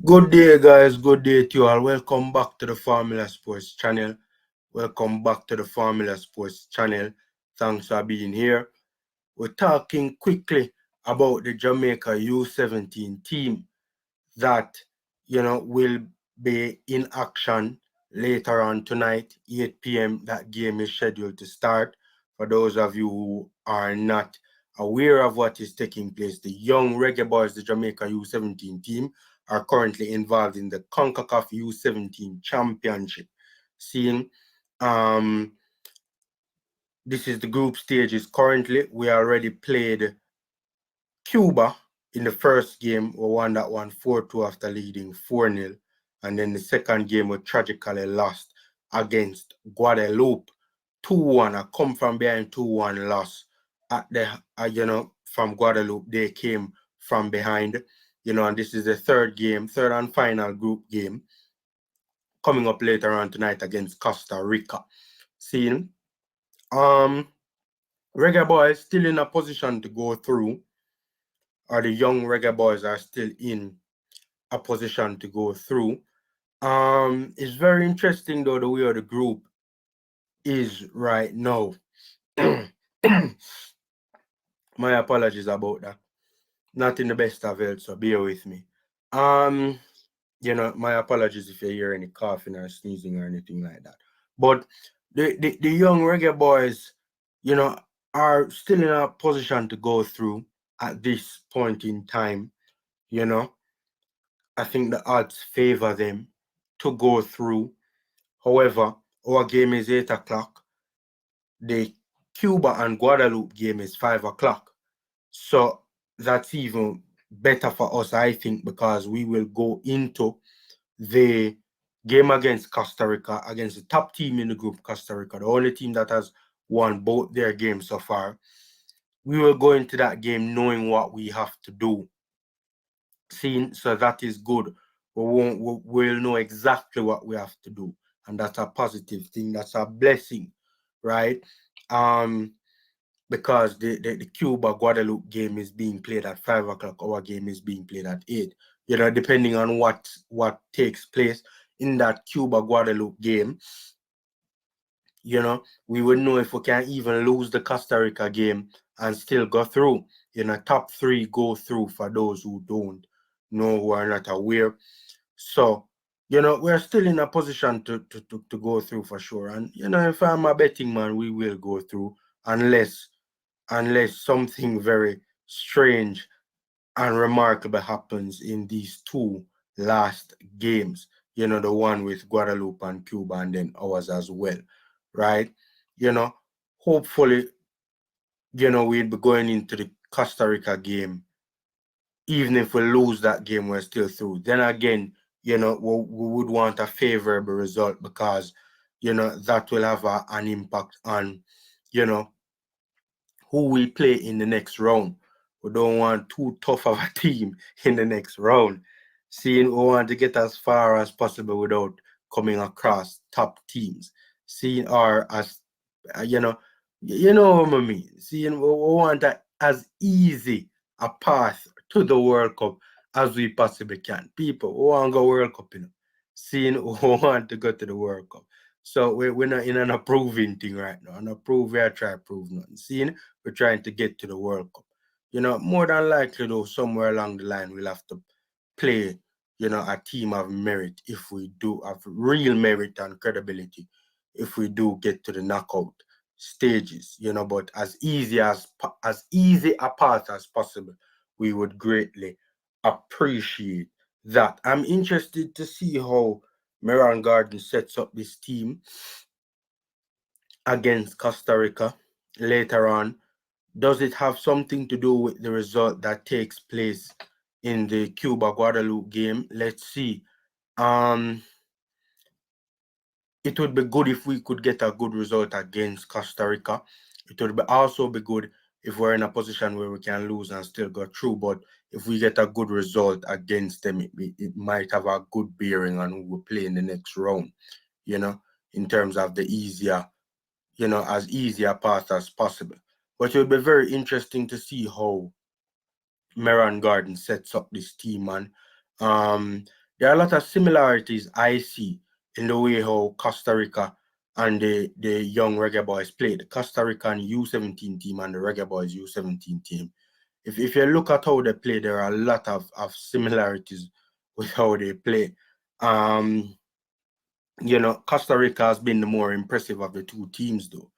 Good day, guys. Good day to you all. Welcome back to the Formula Sports channel. Welcome back to the Formula Sports channel. Thanks for being here. We're talking quickly about the Jamaica U17 team that, will be in action later on tonight, 8 p.m. That game is scheduled to start. For those of you who are not aware of what is taking place, the young Reggae Boyz, the Jamaica U17 team, are currently involved in the Concacaf U17 championship scene. This is the group stages currently. We already played Cuba in the first game. We won that one 4-2 after leading 4-0. And then the second game we tragically lost against Guadeloupe 2-1. A come from behind 2-1 loss at the from Guadeloupe. They came from behind. And this is the third and final group game coming up later on tonight against Costa Rica. Seeing Reggae Boyz still in a position to go through, or the young Reggae Boyz are still in a position to go through. It's very interesting though the way the group is right now. My apologies about that. Not in the best of health, so bear with me. My apologies if you hear any coughing or sneezing or anything like that. But the young Reggae Boyz, are still in a position to go through at this point in time. I think the odds favor them to go through. However, our game is 8 o'clock. The Cuba and Guadeloupe game is 5 o'clock. So that's even better for us, I think, because we will go into the game against Costa Rica, against the top team in the group, Costa Rica, the only team that has won both their games so far. We will go into that game knowing what we have to do. So that is good. We'll know exactly what we have to do, and that's a positive thing. That's a blessing, right? Because the Cuba Guadeloupe game is being played at 5 o'clock. Our game is being played at 8. Depending on what takes place in that Cuba Guadeloupe game, we would know if we can even lose the Costa Rica game and still go through. Top 3 go through for those who don't know, who are not aware. So, we're still in a position to go through for sure. And, if I'm a betting man, we will go through unless something very strange and remarkable happens in these 2 last games. The one with Guadeloupe and Cuba, and then ours as well, right? Hopefully, we'll be going into the Costa Rica game. Even if we lose that game, we're still through. Then again, we would want a favorable result because, that will have an impact on, who we play in the next round. We don't want too tough of a team in the next round. We want to get as far as possible without coming across top teams. Or as, you know what I mean. We want as easy a path to the World Cup as we possibly can. People who want to go World Cup, we want to go to the World Cup. So we're not in an approving thing right now. And we are trying to prove nothing. We're trying to get to the World Cup. More than likely though, somewhere along the line we'll have to play, a team of merit if we do have real merit and credibility, if we do get to the knockout stages, but as easy a path as possible, we would greatly appreciate that. I'm interested to see how Meran Garden sets up this team against Costa Rica later on. Does it have something to do with the result that takes place in the Cuba Guadeloupe game? Let's see. It would be good if we could get a good result against Costa Rica. It would also be good if we're in a position where we can lose and still go through. But if we get a good result against them, it might have a good bearing on who we play in the next round, in terms of the easier, as easy a path as possible. But it would be very interesting to see how Meran Garden sets up this team, and there are a lot of similarities I see in the way how Costa Rica and the young Reggae Boyz play. The Costa Rican U17 team and the Reggae Boyz U17 team. If you look at how they play, there are a lot of similarities with how they play. You know, Costa Rica has been the more impressive of the two teams, though.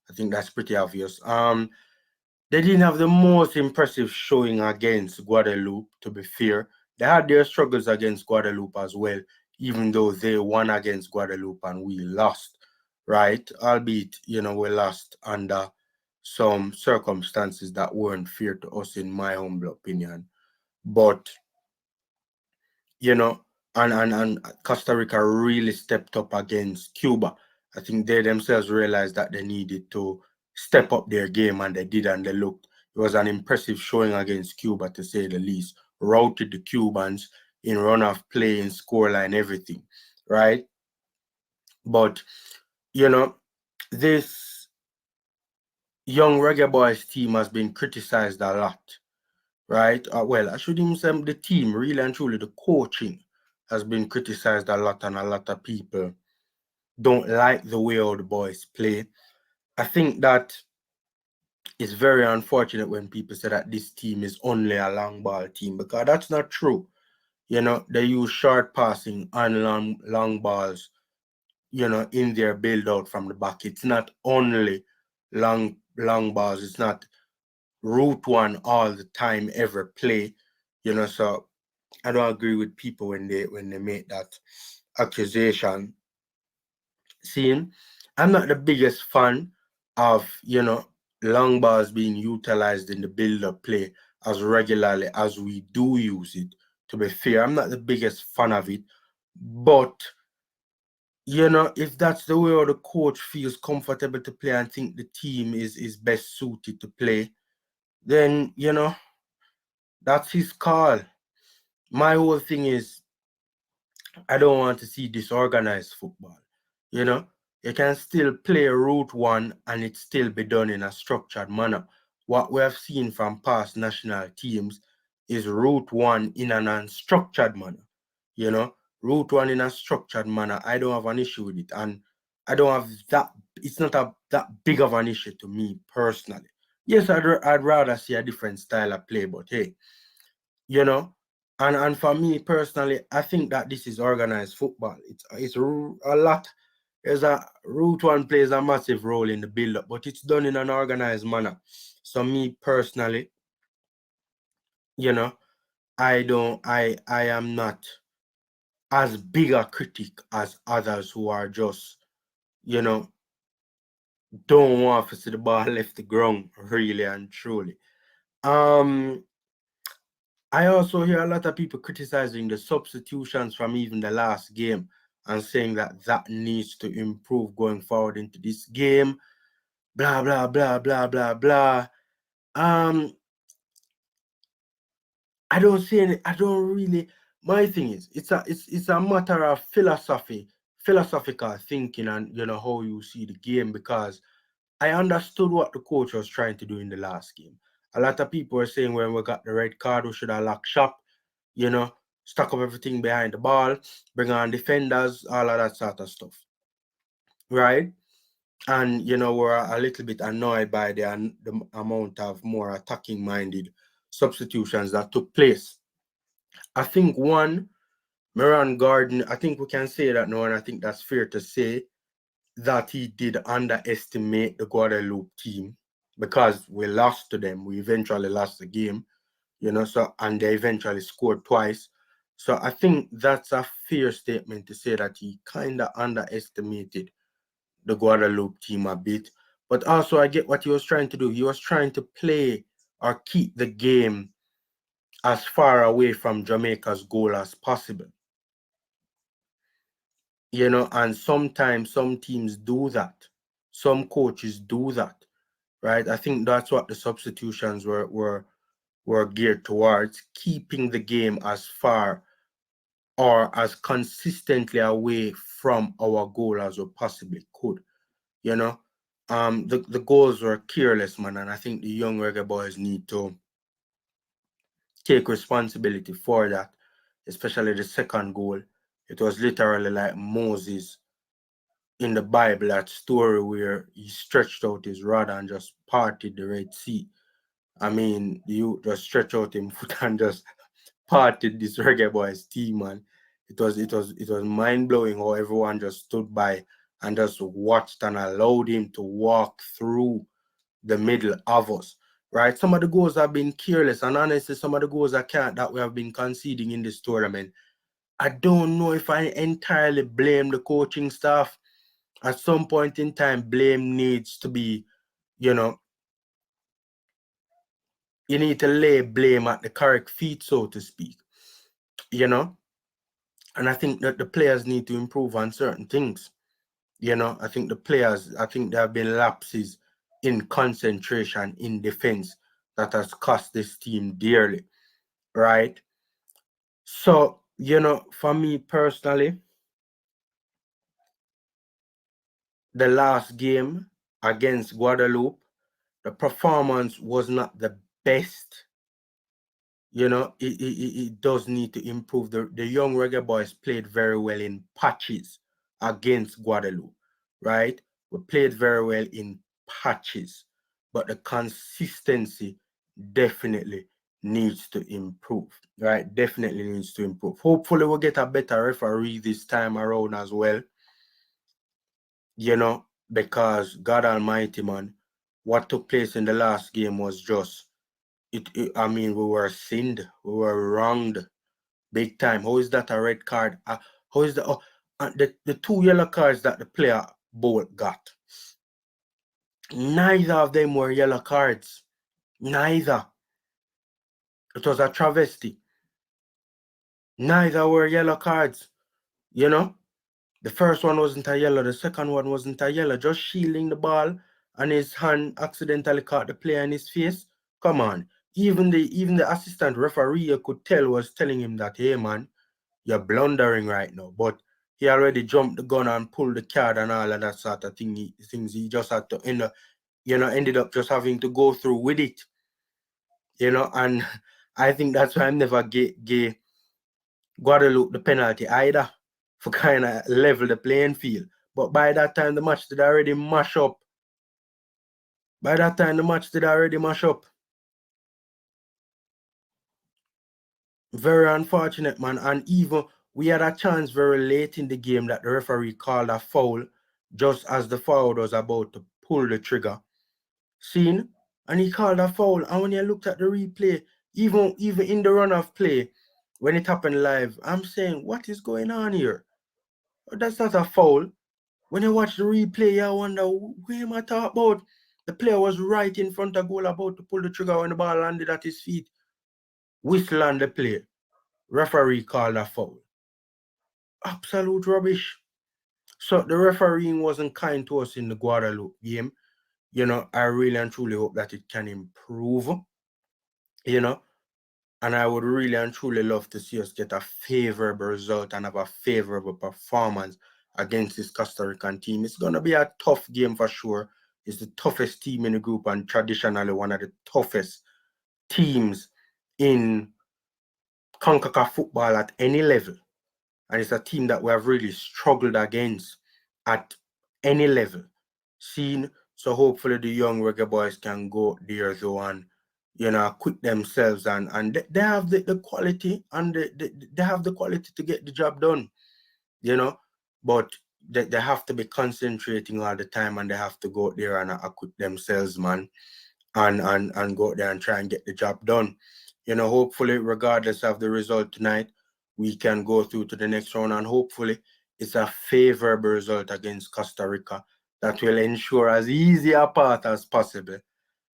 I think that's pretty obvious. They didn't have the most impressive showing against Guadeloupe, to be fair. They had their struggles against Guadeloupe as well, even though they won against Guadeloupe and we lost, right? Albeit, you know, we lost under some circumstances that weren't fair to us, in my humble opinion. But, you know, and Costa Rica really stepped up against Cuba. I think they themselves realized that they needed to step up their game, and they did, and they looked. It was an impressive showing against Cuba, to say the least. Routed the Cubans in run of play, in scoreline, everything, right? But, you know, this young Reggae Boyz team has been criticized a lot, right? Well, I should even say the team, really and truly, the coaching has been criticized a lot, and a lot of people don't like the way how the boys play. I think that it's very unfortunate when people say that this team is only a long ball team, because that's not true. You know, they use short passing and long balls, you know, in their build out from the back. It's not only long balls. It's not route one all the time, ever play, you know. So I don't agree with people when they make that accusation. See, I'm not the biggest fan of, you know, long balls being utilized in the build-up play as regularly as we do use it. To be fair, I'm not the biggest fan of it, but, you know, if that's the way the coach feels comfortable to play and think the team is best suited to play, then, you know, that's his call. My whole thing is, I don't want to see disorganized football. You know, you can still play route one and it still be done in a structured manner. What we have seen from past national teams is route one in an unstructured manner. You know, route one in a structured manner, I don't have an issue with it. And I don't have that, it's not that big of an issue to me personally. Yes, I'd rather see a different style of play, but hey, you know, and for me personally, I think that this is organized football. It's a lot. There's a route one plays a massive role in the build-up, but it's done in an organized manner. So me personally, you know, I am not as big a critic as others who are just, you know, don't want to see the ball left the ground, really and truly. I also hear a lot of people criticizing the substitutions from even the last game and saying that that needs to improve going forward into this game. Blah blah blah blah blah blah. I don't see any. I don't really. My thing is, it's a matter of philosophical thinking, and you know how you see the game, because I understood what the coach was trying to do in the last game. A lot of people are saying when we got the red card, we should have locked shop, you know, stack up everything behind the ball, bring on defenders, all of that sort of stuff, right? And, you know, we're a little bit annoyed by the amount of more attacking-minded substitutions that took place. I think Miran Garden, I think we can say that now, and I think that's fair to say that he did underestimate the Guadeloupe team, because we lost to them. We eventually lost the game, you know, so, and they eventually scored twice. So I think that's a fair statement to say that he kind of underestimated the Guadeloupe team a bit. But also, I get what he was trying to do. He was trying to play or keep the game as far away from Jamaica's goal as possible. You know, and sometimes some teams do that. Some coaches do that, right? I think that's what the substitutions were geared towards, keeping the game as far or as consistently away from our goal as we possibly could. You know, the goals were careless, man, and I think the young Reggae Boyz need to take responsibility for that. especially the second goal. It was literally like Moses in the Bible, that story where he stretched out his rod and just parted the Red Sea. I mean, you just stretch out him foot and just parted this Reggae Boyz team, man. It was mind blowing how everyone just stood by and just watched and allowed him to walk through the middle of us. Right? Some of the goals have been careless, and honestly, some of the goals that we have been conceding in this tournament, I don't know if I entirely blame the coaching staff. At some point in time, blame needs to be, you need to lay blame at the correct feet, so to speak. And I think that the players need to improve on certain things. I think there have been lapses in concentration in defense that has cost this team dearly, right? So, for me personally, the last game against Guadeloupe, the performance was not the best. It does need to improve. The young Reggae Boyz played very well in patches against Guadeloupe, right? We played very well in patches, but the consistency definitely needs to improve, right? Definitely needs to improve. Hopefully we'll get a better referee this time around as well, because God Almighty, man, what took place in the last game was just, I mean, we were sinned, we were wronged big time. How is that a red card? How is the 2 yellow cards that the player both got? Neither of them were yellow cards. Neither. It was a travesty. Neither were yellow cards. The first one wasn't a yellow. The second one wasn't a yellow. Just shielding the ball, and his hand accidentally caught the player in his face. Come on. Even the assistant referee, you could tell, was telling him that, hey man, you're blundering right now. But he already jumped the gun and pulled the card and all of that sort of thing. Things he just had to ended up just having to go through with it. And I think that's why I never gave Guadeloupe the penalty either, for kind of level the playing field. But by that time, the match did already mash up. Very unfortunate, man. And even we had a chance very late in the game that the referee called a foul just as the forward was about to pull the trigger. Seen? And he called a foul. And when you looked at the replay, even in the run of play, when it happened live, I'm saying, what is going on here? That's not a foul. When you watch the replay, you wonder, what am I talking about? The player was right in front of goal about to pull the trigger when the ball landed at his feet. Whistle on the play. Referee called a foul. Absolute rubbish. So the refereeing wasn't kind to us in the Guadeloupe game. I really and truly hope that it can improve. And I would really and truly love to see us get a favorable result and have a favorable performance against this Costa Rican team. It's going to be a tough game for sure. It's the toughest team in the group and traditionally one of the toughest teams in Concacaf football at any level. And it's a team that we have really struggled against at any level. So hopefully the young Reggae Boyz can go there though and acquit themselves and they have the quality and they have the quality to get the job done. But they have to be concentrating all the time and they have to go there and acquit themselves, man, and go there and try and get the job done. Hopefully, regardless of the result tonight, we can go through to the next round, and hopefully it's a favorable result against Costa Rica that will ensure as easy a path as possible.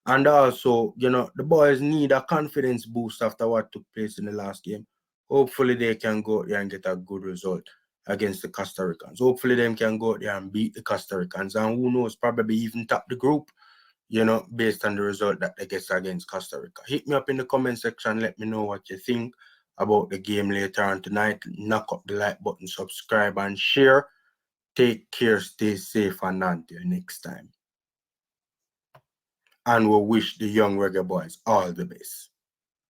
And also, the boys need a confidence boost after what took place in the last game. Hopefully they can go there and get a good result against the Costa Ricans. Hopefully them can go there and beat the Costa Ricans, and who knows, probably even top the group, based on the result that they get against Costa Rica. Hit me up in the comment section. Let me know what you think about the game later on tonight. Knock up the like button, subscribe, and share. Take care, stay safe, and until next time. And we wish the young Reggae Boyz all the best.